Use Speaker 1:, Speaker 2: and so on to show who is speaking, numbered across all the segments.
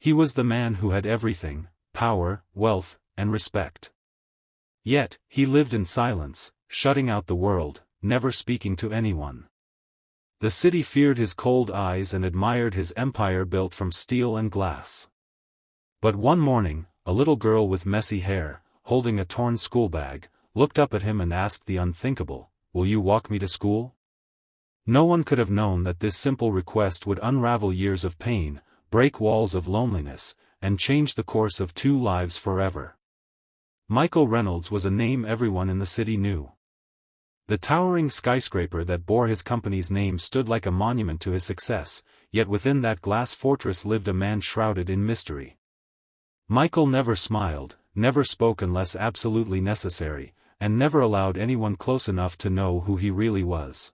Speaker 1: He was the man who had everything: power, wealth, and respect. Yet, he lived in silence, shutting out the world, never speaking to anyone. The city feared his cold eyes and admired his empire built from steel and glass. But one morning, a little girl with messy hair, holding a torn schoolbag, looked up at him and asked the unthinkable, "Will you walk me to school?" No one could have known that this simple request would unravel years of pain, break walls of loneliness, and change the course of two lives forever. Michael Reynolds was a name everyone in the city knew. The towering skyscraper that bore his company's name stood like a monument to his success, yet within that glass fortress lived a man shrouded in mystery. Michael never smiled, never spoke unless absolutely necessary, and never allowed anyone close enough to know who he really was.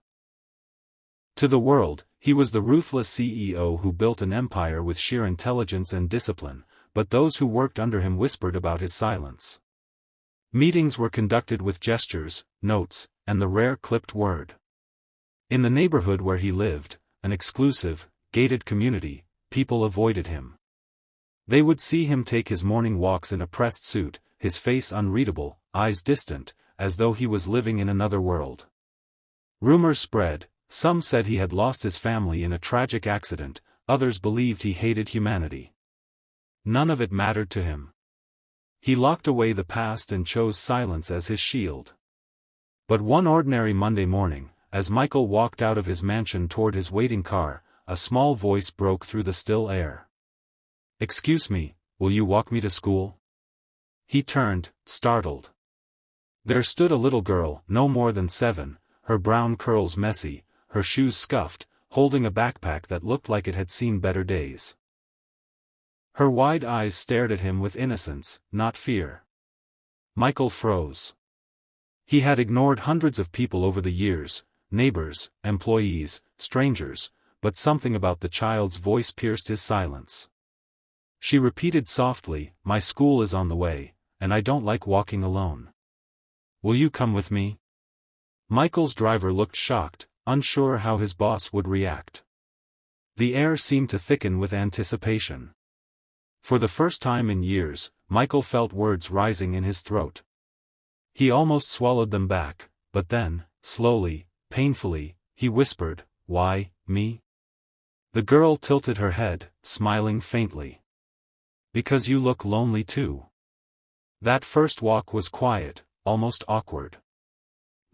Speaker 1: To the world, he was the ruthless CEO who built an empire with sheer intelligence and discipline, but those who worked under him whispered about his silence. Meetings were conducted with gestures, notes, and the rare clipped word. In the neighborhood where he lived, an exclusive, gated community, people avoided him. They would see him take his morning walks in a pressed suit, his face unreadable, eyes distant, as though he was living in another world. Rumors spread. Some said he had lost his family in a tragic accident, others believed he hated humanity. None of it mattered to him. He locked away the past and chose silence as his shield. But one ordinary Monday morning, as Michael walked out of his mansion toward his waiting car, a small voice broke through the still air. "Excuse me, will you walk me to school?" He turned, startled. There stood a little girl, no more than 7, her brown curls messy, her shoes scuffed, holding a backpack that looked like it had seen better days. Her wide eyes stared at him with innocence, not fear. Michael froze. He had ignored hundreds of people over the years, neighbors, employees, strangers, but something about the child's voice pierced his silence. She repeated softly, "My school is on the way, and I don't like walking alone. Will you come with me?" Michael's driver looked shocked, unsure how his boss would react. The air seemed to thicken with anticipation. For the first time in years, Michael felt words rising in his throat. He almost swallowed them back, but then, slowly, painfully, he whispered, "Why, me?" The girl tilted her head, smiling faintly. "Because you look lonely too." That first walk was quiet, almost awkward.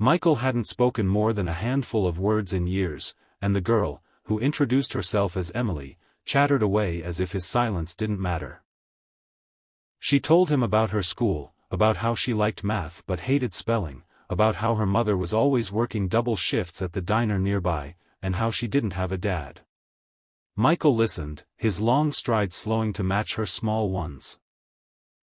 Speaker 1: Michael hadn't spoken more than a handful of words in years, and the girl, who introduced herself as Emily, chattered away as if his silence didn't matter. She told him about her school, about how she liked math but hated spelling, about how her mother was always working double shifts at the diner nearby, and how she didn't have a dad. Michael listened, his long strides slowing to match her small ones.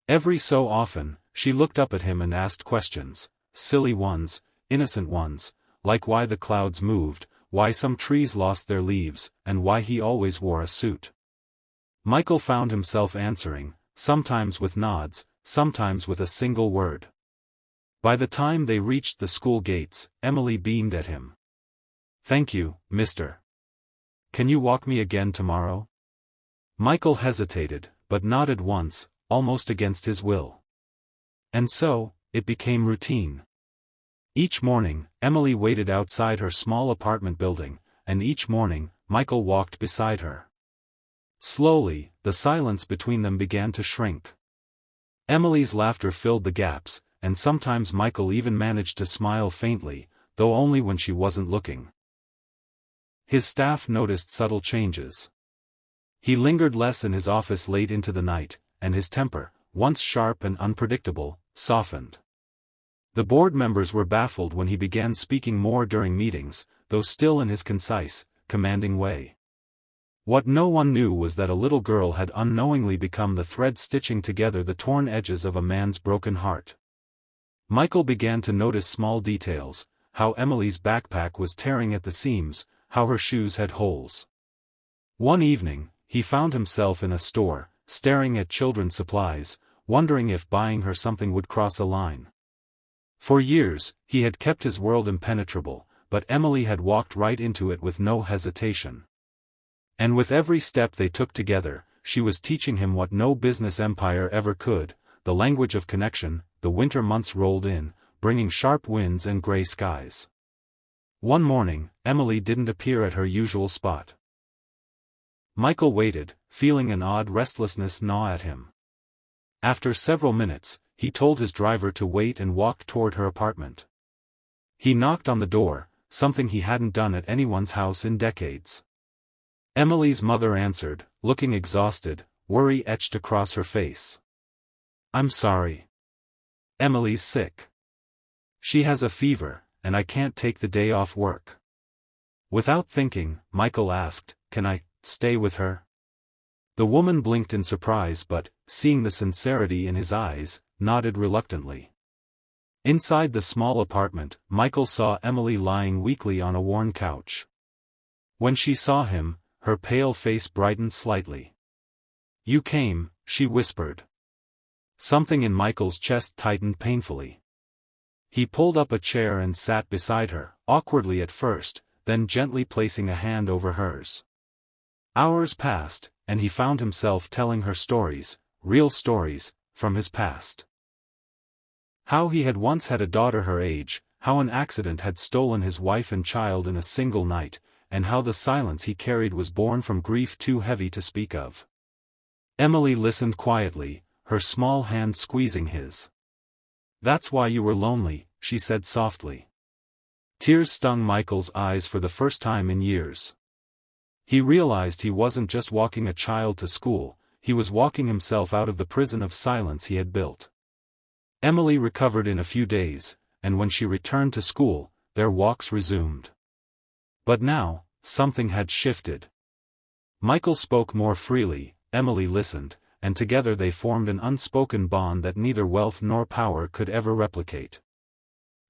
Speaker 1: Every so often, she looked up at him and asked questions, silly ones, innocent ones, like why the clouds moved, why some trees lost their leaves, and why he always wore a suit. Michael found himself answering, sometimes with nods, sometimes with a single word. By the time they reached the school gates, Emily beamed at him. "Thank you, mister. Can you walk me again tomorrow?" Michael hesitated, but nodded once, almost against his will. And so, it became routine. Each morning, Emily waited outside her small apartment building, and each morning, Michael walked beside her. Slowly, the silence between them began to shrink. Emily's laughter filled the gaps, and sometimes Michael even managed to smile faintly, though only when she wasn't looking. His staff noticed subtle changes. He lingered less in his office late into the night, and his temper, once sharp and unpredictable, softened. The board members were baffled when he began speaking more during meetings, though still in his concise, commanding way. What no one knew was that a little girl had unknowingly become the thread stitching together the torn edges of a man's broken heart. Michael began to notice small details, how Emily's backpack was tearing at the seams, how her shoes had holes. One evening, he found himself in a store, staring at children's supplies, wondering if buying her something would cross a line. For years, he had kept his world impenetrable, but Emily had walked right into it with no hesitation. And with every step they took together, she was teaching him what no business empire ever could, the language of connection. The winter months rolled in, bringing sharp winds and gray skies. One morning, Emily didn't appear at her usual spot. Michael waited, feeling an odd restlessness gnaw at him. After several minutes, he told his driver to wait and walked toward her apartment. He knocked on the door, something he hadn't done at anyone's house in decades. Emily's mother answered, looking exhausted, worry etched across her face. "I'm sorry. Emily's sick. She has a fever, and I can't take the day off work." Without thinking, Michael asked, "Can I stay with her?" The woman blinked in surprise but, seeing the sincerity in his eyes, nodded reluctantly. Inside the small apartment, Michael saw Emily lying weakly on a worn couch. When she saw him, her pale face brightened slightly. "You came," she whispered. Something in Michael's chest tightened painfully. He pulled up a chair and sat beside her, awkwardly at first, then gently placing a hand over hers. Hours passed, and he found himself telling her stories, real stories, from his past. How he had once had a daughter her age, how an accident had stolen his wife and child in a single night, and how the silence he carried was born from grief too heavy to speak of. Emily listened quietly, her small hand squeezing his. "That's why you were lonely," she said softly. Tears stung Michael's eyes for the first time in years. He realized he wasn't just walking a child to school, he was walking himself out of the prison of silence he had built. Emily recovered in a few days, and when she returned to school, their walks resumed. But now, something had shifted. Michael spoke more freely, Emily listened, and together they formed an unspoken bond that neither wealth nor power could ever replicate.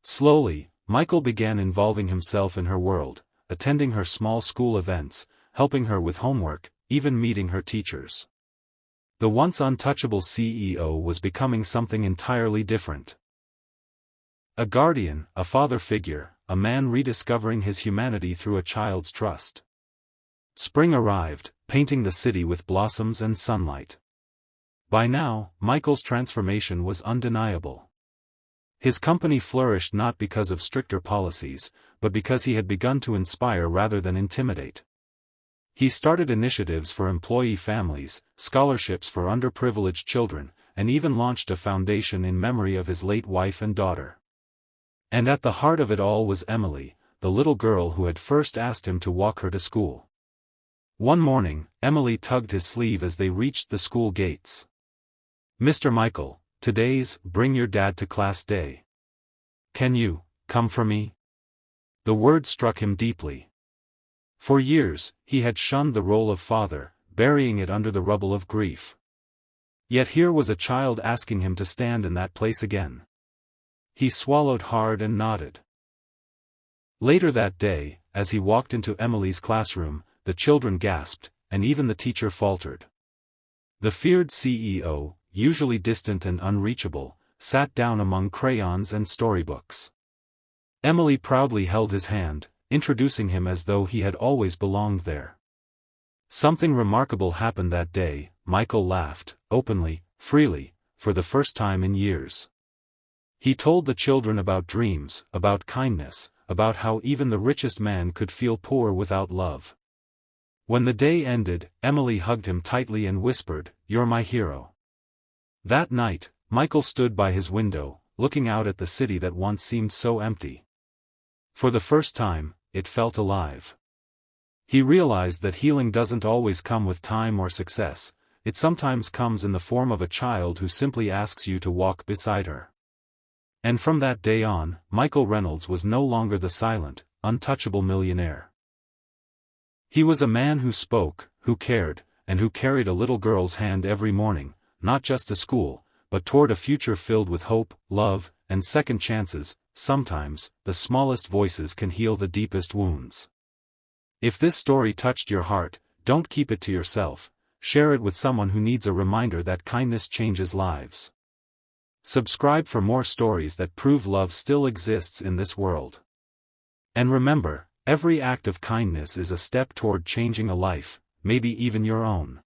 Speaker 1: Slowly, Michael began involving himself in her world, attending her small school events, helping her with homework, even meeting her teachers. The once untouchable CEO was becoming something entirely different. A guardian, a father figure, a man rediscovering his humanity through a child's trust. Spring arrived, painting the city with blossoms and sunlight. By now, Michael's transformation was undeniable. His company flourished not because of stricter policies, but because he had begun to inspire rather than intimidate. He started initiatives for employee families, scholarships for underprivileged children, and even launched a foundation in memory of his late wife and daughter. And at the heart of it all was Emily, the little girl who had first asked him to walk her to school. One morning, Emily tugged his sleeve as they reached the school gates. "Mr. Michael, today's Bring Your Dad to Class Day. Can you come for me?" The word struck him deeply. For years, he had shunned the role of father, burying it under the rubble of grief. Yet here was a child asking him to stand in that place again. He swallowed hard and nodded. Later that day, as he walked into Emily's classroom, the children gasped, and even the teacher faltered. The feared CEO, usually distant and unreachable, sat down among crayons and storybooks. Emily proudly held his hand, introducing him as though he had always belonged there. Something remarkable happened that day. Michael laughed, openly, freely, for the first time in years. He told the children about dreams, about kindness, about how even the richest man could feel poor without love. When the day ended, Emily hugged him tightly and whispered, "You're my hero." That night, Michael stood by his window, looking out at the city that once seemed so empty. For the first time, it felt alive. He realized that healing doesn't always come with time or success, it sometimes comes in the form of a child who simply asks you to walk beside her. And from that day on, Michael Reynolds was no longer the silent, untouchable millionaire. He was a man who spoke, who cared, and who carried a little girl's hand every morning, not just to school, but toward a future filled with hope, love, and second chances. Sometimes, the smallest voices can heal the deepest wounds. If this story touched your heart, don't keep it to yourself, share it with someone who needs a reminder that kindness changes lives. Subscribe for more stories that prove love still exists in this world. And remember, every act of kindness is a step toward changing a life, maybe even your own.